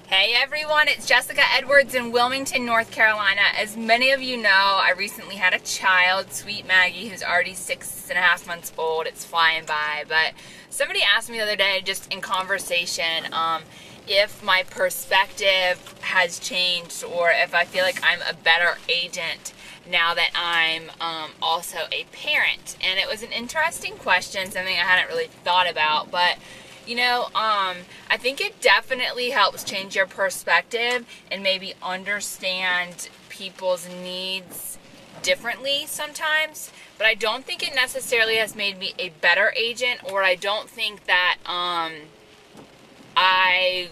Hey everyone, it's Jessica Edwards in Wilmington, North Carolina. As many of you know, I recently had a child, sweet Maggie, who's already 6.5 months old. It's flying by, but somebody asked me the other day, just in conversation, if my perspective has changed or if I feel like I'm a better agent now that I'm also a parent. And it was an interesting question, something I hadn't really thought about, but I think it definitely helps change your perspective and maybe understand people's needs differently sometimes. But I don't think it necessarily has made me a better agent, or I don't think that I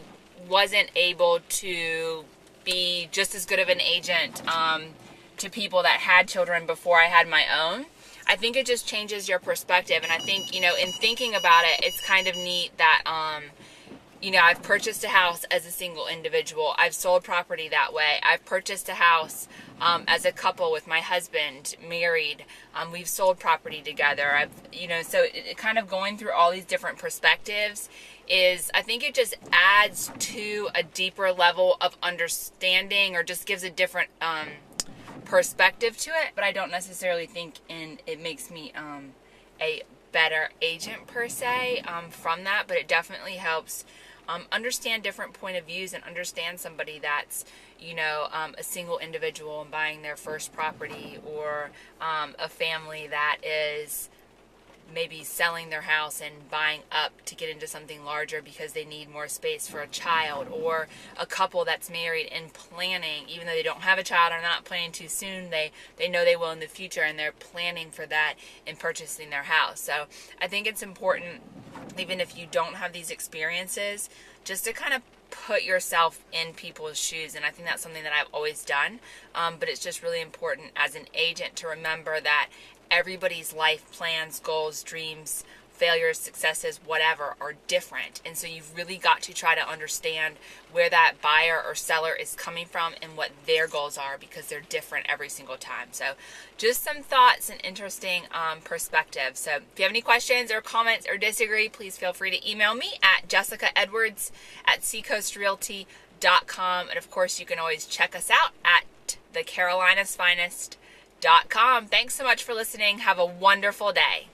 wasn't able to be just as good of an agent to people that had children before I had my own. I think it just changes your perspective, and I think, in thinking about it, it's kind of neat that, I've purchased a house as a single individual. I've sold property that way. I've purchased a house as a couple with my husband, married. We've sold property together. So it kind of going through all these different perspectives I think it just adds to a deeper level of understanding, or just gives a different perspective to it. But I don't necessarily think it makes me a better agent per se from that, but it definitely helps understand different point of views and understand somebody that's a single individual and buying their first property, or a family that is maybe selling their house and buying up to get into something larger because they need more space for a child, or a couple that's married and planning, even though they don't have a child or not planning too soon, they know they will in the future, and they're planning for that in purchasing their house. So I think it's important, even if you don't have these experiences, just to kind of put yourself in people's shoes. And I think that's something that I've always done, but it's just really important as an agent to remember that everybody's life plans, goals, dreams, failures, successes, whatever, are different. And so you've really got to try to understand where that buyer or seller is coming from and what their goals are, because they're different every single time. So just some thoughts and interesting perspectives. So if you have any questions or comments or disagree, please feel free to email me at jessicaedwards@seacoastrealty.com. And of course, you can always check us out at thecarolinasfinest.com. Thanks so much for listening. Have a wonderful day.